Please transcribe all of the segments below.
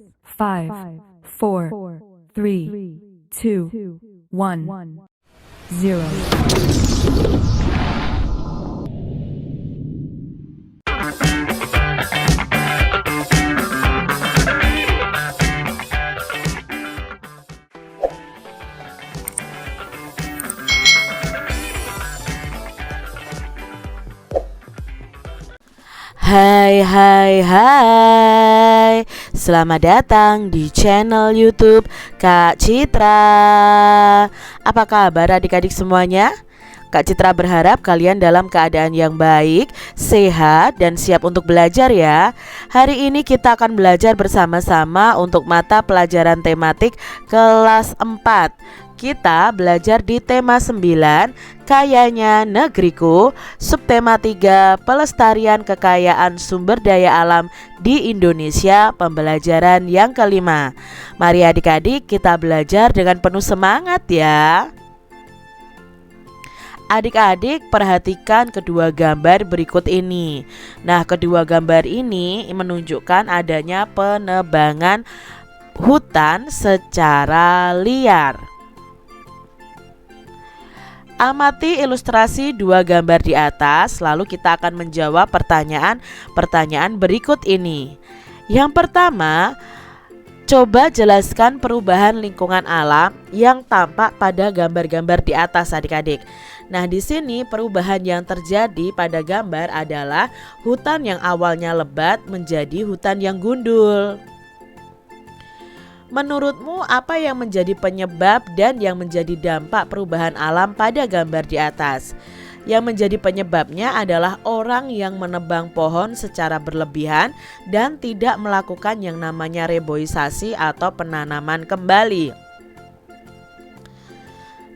5, 4, 3, 2, 1, 0. Hai, selamat datang di channel YouTube Kak Citra. Apa kabar adik-adik semuanya? Kak Citra berharap kalian dalam keadaan yang baik, sehat, dan siap untuk belajar ya. Hari ini kita akan belajar bersama-sama untuk mata pelajaran tematik kelas 4. Kita belajar di tema 9, Kayanya Negeriku, subtema 3, Pelestarian Kekayaan Sumber Daya Alam di Indonesia, pembelajaran yang kelima. Mari adik-adik kita belajar dengan penuh semangat ya. Adik-adik perhatikan kedua gambar berikut ini. Nah, kedua gambar ini menunjukkan adanya penebangan hutan secara liar. Amati ilustrasi dua gambar di atas, lalu kita akan menjawab pertanyaan berikut ini. Yang pertama, coba jelaskan perubahan lingkungan alam yang tampak pada gambar-gambar di atas adik-adik. Nah, di sini perubahan yang terjadi pada gambar adalah hutan yang awalnya lebat menjadi hutan yang gundul. Menurutmu apa yang menjadi penyebab dan yang menjadi dampak perubahan alam pada gambar di atas? Yang menjadi penyebabnya adalah orang yang menebang pohon secara berlebihan dan tidak melakukan yang namanya reboisasi atau penanaman kembali.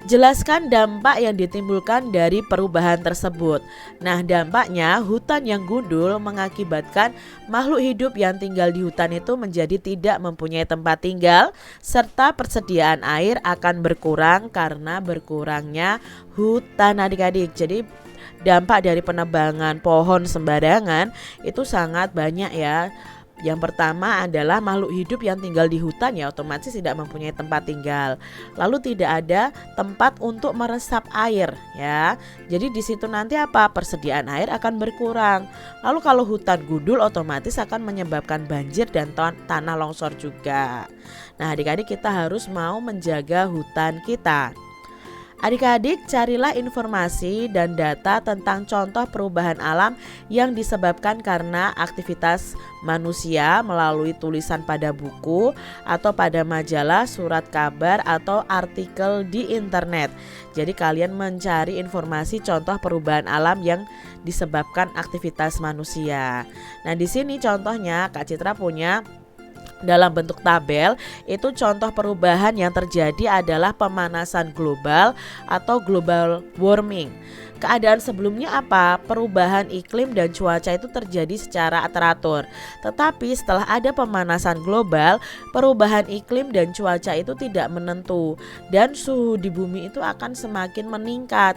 Jelaskan dampak yang ditimbulkan dari perubahan tersebut. Nah, dampaknya hutan yang gundul mengakibatkan makhluk hidup yang tinggal di hutan itu menjadi tidak mempunyai tempat tinggal, serta persediaan air akan berkurang karena berkurangnya hutan adik-adik. Jadi dampak dari penebangan pohon sembarangan itu sangat banyak ya. Yang pertama adalah makhluk hidup yang tinggal di hutan ya otomatis tidak mempunyai tempat tinggal. Lalu tidak ada tempat untuk meresap air ya. Jadi di situ nanti apa? Persediaan air akan berkurang. Lalu kalau hutan gundul otomatis akan menyebabkan banjir dan tanah longsor juga. Nah, adik-adik kita harus mau menjaga hutan kita. Adik-adik carilah informasi dan data tentang contoh perubahan alam yang disebabkan karena aktivitas manusia melalui tulisan pada buku atau pada majalah, surat kabar atau artikel di internet. Jadi kalian mencari informasi contoh perubahan alam yang disebabkan aktivitas manusia. Nah, di sini contohnya Kak Citra punya dalam bentuk tabel. Itu contoh perubahan yang terjadi adalah pemanasan global atau global warming. Keadaan sebelumnya apa? Perubahan iklim dan cuaca itu terjadi secara teratur. Tetapi setelah ada pemanasan global, perubahan iklim dan cuaca itu tidak menentu dan suhu di bumi itu akan semakin meningkat.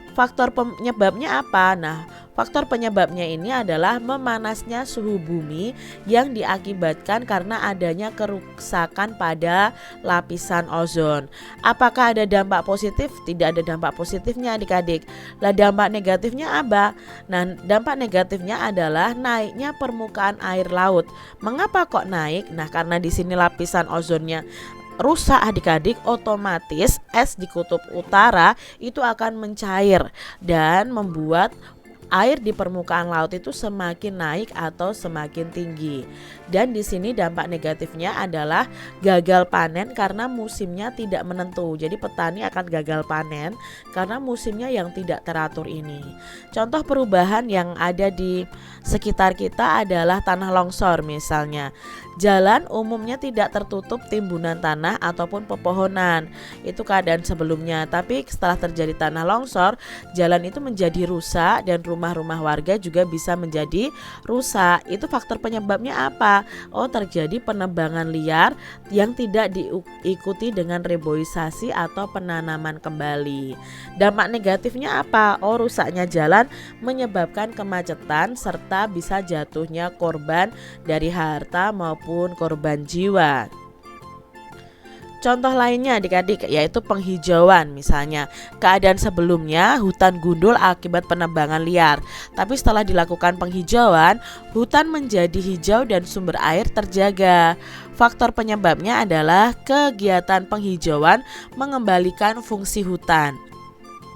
Faktor penyebabnya apa? Nah, faktor penyebabnya ini adalah memanasnya suhu bumi yang diakibatkan karena adanya kerusakan pada lapisan ozon. Apakah ada dampak positif? Tidak ada dampak positifnya adik-adik. Lah, dampak negatifnya apa? Nah, dampak negatifnya adalah naiknya permukaan air laut. Mengapa kok naik? Nah, karena di sini lapisan ozonnya rusak adik-adik, otomatis es di kutub utara itu akan mencair dan membuat air di permukaan laut itu semakin naik atau semakin tinggi. Dan di sini dampak negatifnya adalah gagal panen karena musimnya tidak menentu. Jadi petani akan gagal panen karena musimnya yang tidak teratur ini. Contoh perubahan yang ada di sekitar kita adalah tanah longsor misalnya. Jalan umumnya tidak tertutup timbunan tanah ataupun pepohonan. Itu keadaan sebelumnya. Tapi setelah terjadi tanah longsor, jalan itu menjadi rusak dan rumah-rumah warga juga bisa menjadi rusak. Itu faktor penyebabnya apa? Oh, terjadi penebangan liar yang tidak diikuti dengan reboisasi atau penanaman kembali. Dampak negatifnya apa? Oh, rusaknya jalan menyebabkan kemacetan serta bisa jatuhnya korban dari harta maupun maupun korban jiwa. Contoh lainnya adik-adik yaitu penghijauan. Misalnya keadaan sebelumnya hutan gundul akibat penebangan liar, tapi setelah dilakukan penghijauan hutan menjadi hijau dan sumber air terjaga. Faktor penyebabnya adalah kegiatan penghijauan mengembalikan fungsi hutan.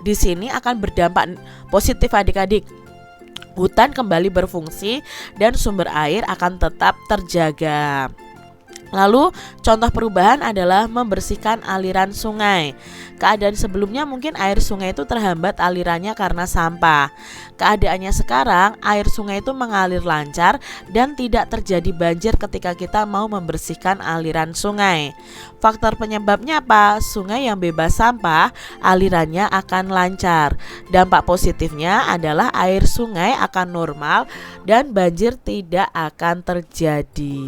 Di sini akan berdampak positif adik-adik. Hutan kembali berfungsi dan sumber air akan tetap terjaga. Lalu contoh perubahan adalah membersihkan aliran sungai. Keadaan sebelumnya mungkin air sungai itu terhambat alirannya karena sampah. Keadaannya sekarang air sungai itu mengalir lancar dan tidak terjadi banjir ketika kita mau membersihkan aliran sungai. Faktor penyebabnya apa? Sungai yang bebas sampah alirannya akan lancar. Dampak positifnya adalah air sungai akan normal dan banjir tidak akan terjadi.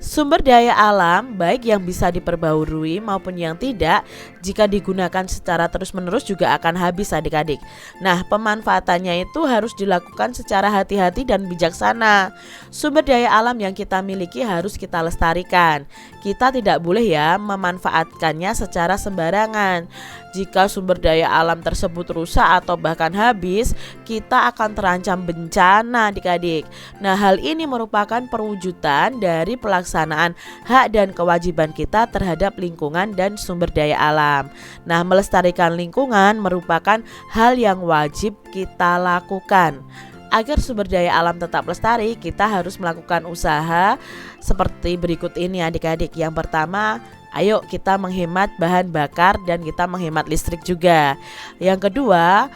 Sumber daya alam baik yang bisa diperbarui maupun yang tidak, jika digunakan secara terus-menerus juga akan habis adik-adik. Nah, pemanfaatannya itu harus dilakukan secara hati-hati dan bijaksana. Sumber daya alam yang kita miliki harus kita lestarikan. Kita tidak boleh ya memanfaatkannya secara sembarangan. Jika sumber daya alam tersebut rusak atau bahkan habis, kita akan terancam bencana adik-adik. Nah, hal ini merupakan perwujudan dari pelaksanaan hak dan kewajiban kita terhadap lingkungan dan sumber daya alam. Nah, melestarikan lingkungan merupakan hal yang wajib kita lakukan. Agar sumber daya alam tetap lestari, kita harus melakukan usaha seperti berikut ini adik-adik. Yang pertama, ayo kita menghemat bahan bakar dan kita menghemat listrik juga. Yang kedua,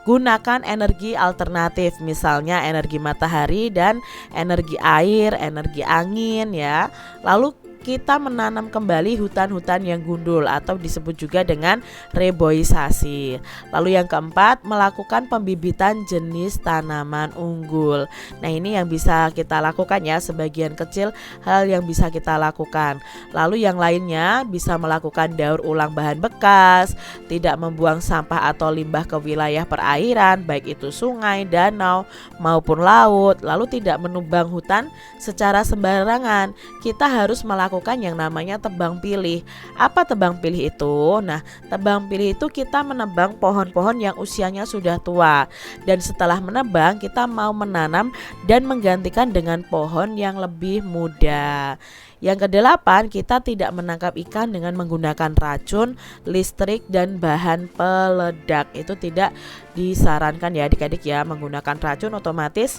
gunakan energi alternatif, misalnya energi matahari dan energi air, energi angin ya. Lalu kita menanam kembali hutan-hutan yang gundul atau disebut juga dengan reboisasi. Lalu yang keempat, melakukan pembibitan jenis tanaman unggul. Nah, ini yang bisa kita lakukan ya, sebagian kecil hal yang bisa kita lakukan. Lalu yang lainnya bisa melakukan daur ulang bahan bekas, tidak membuang sampah atau limbah ke wilayah perairan, baik itu sungai, danau maupun laut. Lalu tidak menubang hutan secara sembarangan. Kita harus melakukan yang namanya tebang pilih. Apa tebang pilih itu? Nah, tebang pilih itu kita menebang pohon-pohon yang usianya sudah tua, dan setelah menebang kita mau menanam dan menggantikan dengan pohon yang lebih muda. Yang kedelapan, kita tidak menangkap ikan dengan menggunakan racun, listrik, dan bahan peledak. Itu tidak disarankan ya adik-adik ya. Menggunakan racun otomatis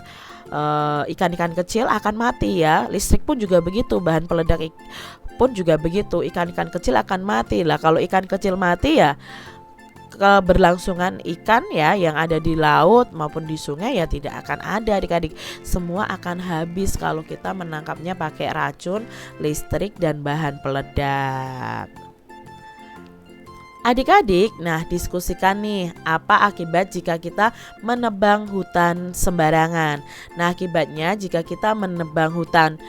ikan-ikan kecil akan mati ya. Listrik pun juga begitu, bahan peledak pun juga begitu, ikan-ikan kecil akan mati. Lah kalau ikan kecil mati ya keberlangsungan ikan ya yang ada di laut maupun di sungai ya tidak akan ada adik-adik. Semua akan habis kalau kita menangkapnya pakai racun, listrik, dan bahan peledak. Adik-adik, nah diskusikan nih apa akibat jika kita menebang hutan sembarangan. Nah, akibatnya jika kita menebang hutan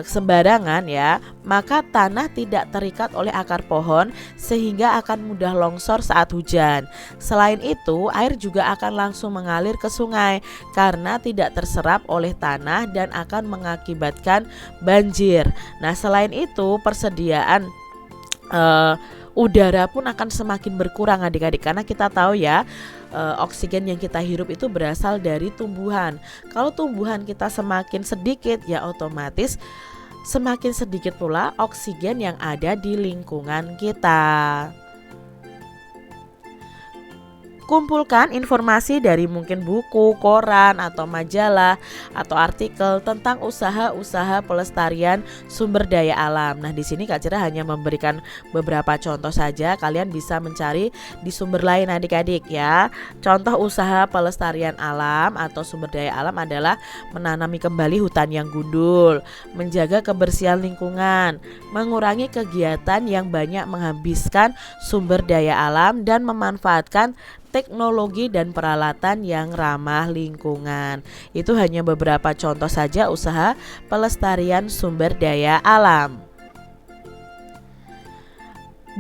sembarangan ya, maka tanah tidak terikat oleh akar pohon sehingga akan mudah longsor saat hujan. Selain itu, air juga akan langsung mengalir ke sungai karena tidak terserap oleh tanah dan akan mengakibatkan banjir. Nah, selain itu persediaan udara pun akan semakin berkurang adik-adik, karena kita tahu ya oksigen yang kita hirup itu berasal dari tumbuhan. Kalau tumbuhan kita semakin sedikit ya otomatis semakin sedikit pula oksigen yang ada di lingkungan kita. Kumpulkan informasi dari mungkin buku, koran, atau majalah, atau artikel tentang usaha-usaha pelestarian sumber daya alam. Nah, di sini Kak Cira hanya memberikan beberapa contoh saja. Kalian bisa mencari di sumber lain adik-adik ya. Contoh usaha pelestarian alam atau sumber daya alam adalah menanami kembali hutan yang gundul, menjaga kebersihan lingkungan, mengurangi kegiatan yang banyak menghabiskan sumber daya alam, dan memanfaatkan teknologi dan peralatan yang ramah lingkungan. Itu hanya beberapa contoh saja usaha pelestarian sumber daya alam.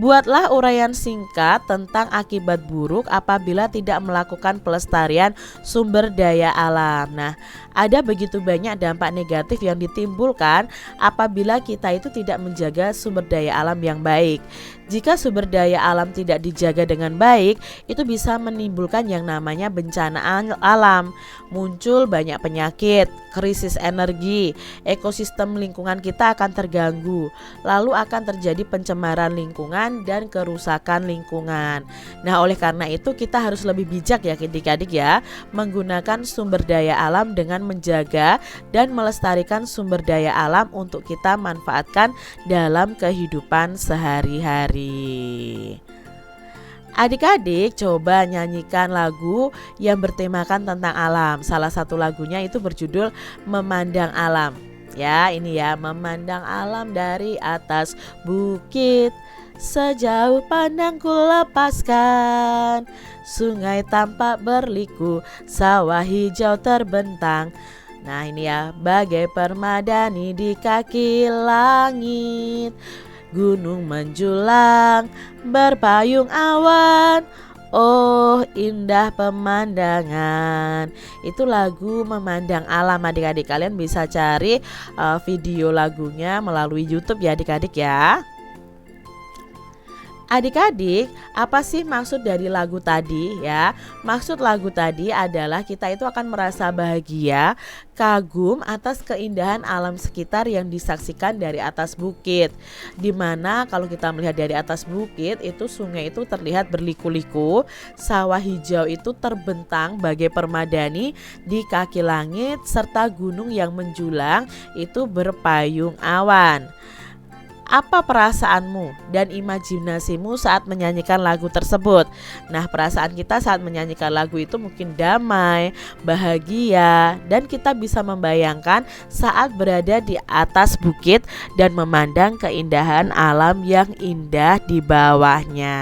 Buatlah uraian singkat tentang akibat buruk apabila tidak melakukan pelestarian sumber daya alam. Nah, Ada begitu banyak dampak negatif yang ditimbulkan apabila kita itu tidak menjaga sumber daya alam yang baik. Jika sumber daya alam tidak dijaga dengan baik, itu bisa menimbulkan yang namanya bencana alam. Muncul banyak penyakit, krisis energi, ekosistem lingkungan kita akan terganggu. Lalu akan terjadi pencemaran lingkungan dan kerusakan lingkungan. Nah, oleh karena itu kita harus lebih bijak ya adik-adik ya, menggunakan sumber daya alam dengan menjaga dan melestarikan sumber daya alam untuk kita manfaatkan dalam kehidupan sehari-hari. Adik-adik coba nyanyikan lagu yang bertemakan tentang alam. Salah satu lagunya itu berjudul Memandang Alam. Ya, ini ya, memandang alam dari atas bukit. Sejauh pandangku lepaskan, sungai tampak berliku, sawah hijau terbentang. Nah, ini ya, bagai permadani di kaki langit. Gunung menjulang, berpayung awan. Oh, indah pemandangan. Itu lagu Memandang Alam adik-adik. Kalian bisa cari video lagunya melalui YouTube ya adik-adik ya. Adik-adik, apa sih maksud dari lagu tadi ya? Maksud lagu tadi adalah kita itu akan merasa bahagia, kagum atas keindahan alam sekitar yang disaksikan dari atas bukit. Dimana kalau kita melihat dari atas bukit itu sungai itu terlihat berliku-liku, sawah hijau itu terbentang bagai permadani di kaki langit, serta gunung yang menjulang itu berpayung awan. Apa perasaanmu dan imajinasimu saat menyanyikan lagu tersebut? Nah, perasaan kita saat menyanyikan lagu itu mungkin damai, bahagia, dan kita bisa membayangkan saat berada di atas bukit dan memandang keindahan alam yang indah di bawahnya.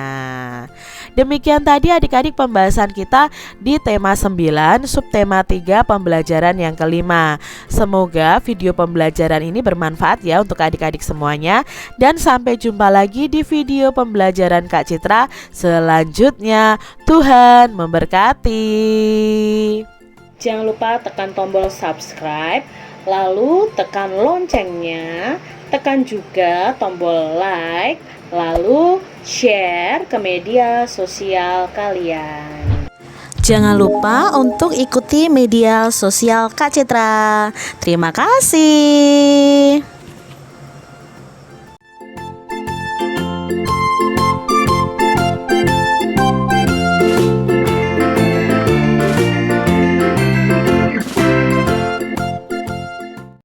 Demikian tadi adik-adik pembahasan kita di tema 9, subtema 3 pembelajaran yang kelima. Semoga video pembelajaran ini bermanfaat ya untuk adik-adik semuanya. Dan sampai jumpa lagi di video pembelajaran Kak Citra selanjutnya. Tuhan memberkati. Jangan lupa tekan tombol subscribe, lalu tekan loncengnya, tekan juga tombol like, lalu share ke media sosial kalian. Jangan lupa untuk ikuti media sosial Kak Citra. Terima kasih.